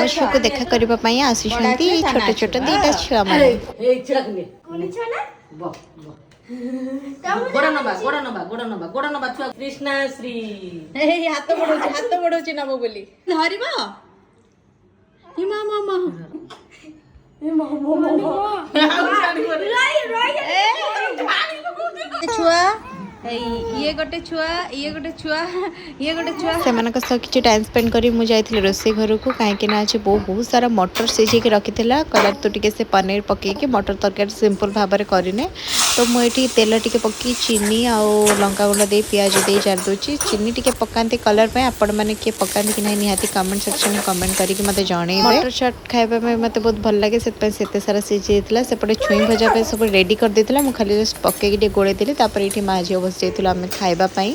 ଭାଉଜକୁ ଦେଖା କରିବା ପାଇଁ ଆସିଛନ୍ତି ଛୋଟ ଛୋଟ ଦିଟା ଛୁଆ ମାନେ। କୃଷ୍ଣାଶ୍ରୀ ହାତ ବଢଉଛି ନବ ବୋଲି ଧରିବ ଛୁଆ ଇଏ ଗୋଟେ ଛୁଆ ସେମାନଙ୍କ ସହ କିଛି ଟାଇମ୍ ସ୍ପେଣ୍ଡ କରି ମୁଁ ଯାଇଥିଲି ରୋଷେଇ ଘରକୁ କାହିଁକି ନା ଆଜି ବୋଉ ବହୁତ ସାରା ମଟର ସିଝେଇକି ରଖିଥିଲା। କହିଲା ତୁ ଟିକେ ସେ ପନିର ପକେଇକି ମଟର ତରକାରୀ ସିମ୍ପଲ୍ ଭାବରେ କରିନେ। ତ ମୁଁ ଏଠି ତେଲ ଟିକେ ପକେଇ ଚିନି ଆଉ ଲଙ୍କାଗୁଣ୍ଡ ଦେଇ ପିଆଜ ଦେଇ ଜାରି ଦେଉଛି। ଚିନି ଟିକେ ପକାନ୍ତି କଲର୍ ପାଇଁ, ଆପଣମାନେ କିଏ ପକାନ୍ତି କି ନାହିଁ ନିହାତି କମେଣ୍ଟ ସେକ୍ସନରେ କମେଣ୍ଟ କରିକି ମୋତେ ଜଣେଇବେ। ମଟର ଚାଟ୍ ଖାଇବା ପାଇଁ ମୋତେ ବହୁତ ଭଲ ଲାଗେ, ସେଥିପାଇଁ ସେତେ ସାରା ସିଝେଇଥିଲା। ସେପଟେ ଛୁଇଁ ଭଜା ପାଇଁ ସବୁ ରେଡ଼ି କରିଦେଇଥିଲା, ମୁଁ ଖାଲି ଜଷ୍ଟ ପକେଇକି ଟିକେ ଗୋଳେଇ ଦେଲି। ତାପରେ ଏଠି ମା ଝିଅ ବସି ଯାଇଥିଲୁ ଆମେ ଖାଇବା ପାଇଁ।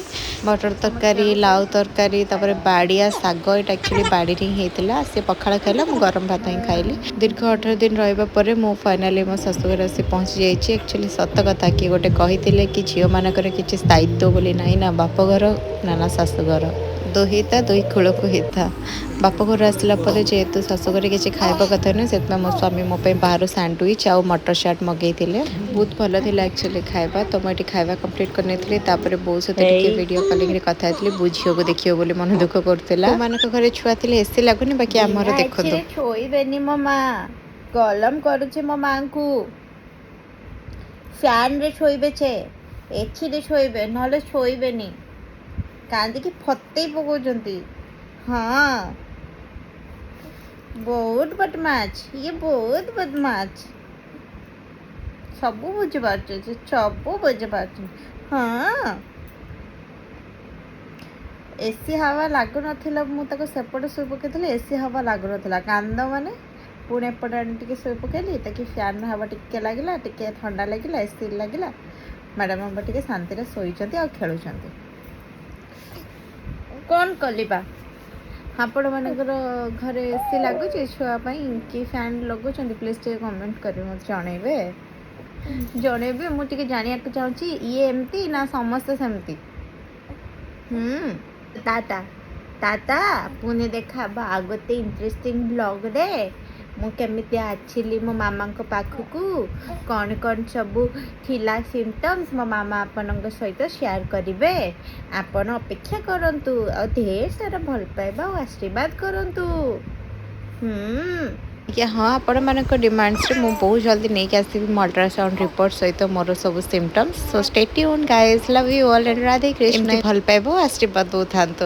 ମଟର ତରକାରୀ, ଲାଉ ତରକାରୀ, ତାପରେ ବାଡ଼ିଆ ଶାଗ, ଏଇଟା ଆକ୍ଚୁଆଲି ବାଡ଼ିରେ ହିଁ ହେଇଥିଲା। ସେ ପଖାଳ ଖାଇଲା, ମୁଁ ଗରମ ଭାତ ହିଁ ଖାଇଲି। ଦୀର୍ଘ 18 ଦିନ ରହିବା ପରେ ମୁଁ ଫାଇନାଲି ମୋ ଶାଶୁଘରେ ଆସି ପହଞ୍ଚି ଯାଇଛି। ଆକ୍ଚୁଆଲି ସତ କଥା କି ଗୋଟେ କହିଥିଲେ କି ଝିଅମାନଙ୍କର କିଛି ସ୍ଥାୟିତ୍ୱ ବୋଲି ନାହିଁ, ନା ବାପଘର ନା ଶାଶୁଘର, ଦୁହିତା ଦୁଇ କୂଳକୁ ହିତା। ବାପଘର ଆସିଲା ପରେ ଯେହେତୁ ଶାଶୁଘରେ କିଛି ଖାଇବା କଥା ନୁହେଁ, ସେଥିପାଇଁ ମୋ ସ୍ୱାମୀ ମୋ ପାଇଁ ବାହାରୁ ସ୍ୟାଣ୍ଡୱିଚ୍ ଆଉ ମଟର ଚାଟ୍ ମଗେଇଥିଲେ। ବହୁତ ଭଲ ଥିଲା ଆକ୍ଚୁଆଲି ଖାଇବା। ତ ମୁଁ ଏଠି ଖାଇବା କମ୍ପ୍ଲିଟ୍ କରିନେଇଥିଲି। ତାପରେ ବୋଉ ସହିତ ଟିକେ ଭିଡ଼ିଓ କଲିଂରେ କଥା ହେଇଥିଲି। ବୋଉ ଝିଅକୁ ଦେଖିବ ବୋଲି ମନ ଦୁଃଖ କରୁଥିଲା। ସେମାନଙ୍କ ଘରେ ଛୁଆ ଥିଲେ ଏସି ଲାଗୁନି, ବାକି ଆମର ଦେଖନ୍ତୁ ଶୋଇବେନି ମୋ ମା, ଗରମ କରୁଛି ମୋ ମାଙ୍କୁ। ଫ୍ୟାନ୍ରେ ଶୋଇବେ, ଏସିରେ ଶୋଇବେ, ନହେଲେ ଶୋଇବେନି। କାନ୍ଦିକି ଫତେଇ ପକାଉଛନ୍ତି। ହଁ ବହୁତ ବଦମାଛ, ଇଏ ବହୁତ ବଦମାଛ। ସବୁ ବୁଝିପାରୁଛନ୍ତି, ସବୁ ବୁଝିପାରୁଛନ୍ତି। ହଁ ଏସି ହାୱା ଲାଗୁନଥିଲା, ମୁଁ ତାକୁ ସେପଟେ ଶୋଇ ପକାଇଥିଲି, ଏସି ହାୱା ଲାଗୁନଥିଲା। କାନ୍ଦ ମାନେ ପୁଣି ଏପଟେ ଆଣି ଟିକେ ଶୋଇ ପକାଇଲି, ତାକି ଫ୍ୟାନ୍ ହାୱା ଟିକେ ଲାଗିଲା, ଟିକେ ଥଣ୍ଡା ଲାଗିଲା, ଏସି ଲାଗିଲା। ମ୍ୟାଡ଼ାମ୍ ବାବା ଟିକେ ଶାନ୍ତିରେ ଶୋଇଛନ୍ତି ଆଉ ଖେଳୁଛନ୍ତି। କ'ଣ କରିବା? ଆପଣମାନଙ୍କର ଘରେ ଏସି ଲାଗୁଛି ଛୁଆ ପାଇଁ କି ଫ୍ୟାନ୍ ଲଗାଉଛନ୍ତି? ପ୍ଲିଜ୍ ଟିକେ କମେଣ୍ଟ କରି ମୋତେ ଜଣେଇବେ। ମୁଁ ଟିକେ ଜାଣିବାକୁ ଚାହୁଁଛି, ଇଏ ଏମିତି ନା ସମସ୍ତେ ସେମିତି? ଟାଟା ପୁଣି ଦେଖା ହବା ଆଉ ଗୋଟେ ଇଣ୍ଟରେଷ୍ଟିଂ ବ୍ଲଗ୍ରେ। ମୁଁ କେମିତି ଆସିଲି ମୋ ମାମାଙ୍କ ପାଖକୁ, କ'ଣ ସବୁ ଥିଲା ସିମ୍ପଟମ୍ସ, ମୋ ମାମା ଆପଣଙ୍କ ସହିତ ସେୟାର କରିବେ। ଆପଣ ଅପେକ୍ଷା କରନ୍ତୁ ଆଉ ଢେର ସାରା ଭଲ ପାଇବା ଆଉ ଆଶୀର୍ବାଦ କରନ୍ତୁ। ହଁ, ଆପଣମାନଙ୍କ ଡିମାଣ୍ଡସରେ ମୁଁ ବହୁତ ଜଲ୍ଦି ନେଇକି ଆସିବି ମୋ ଅଲ୍ଟ୍ରାସାଉଣ୍ଡ ରିପୋର୍ଟ ସହିତ ମୋର ସବୁ symptoms. So stay tuned guys, love you all, Radhe Krishna. ଏମିତି ଭଲ ପାଇବା ଆଶୀର୍ବାଦ ଦଉଥାନ୍ତୁ।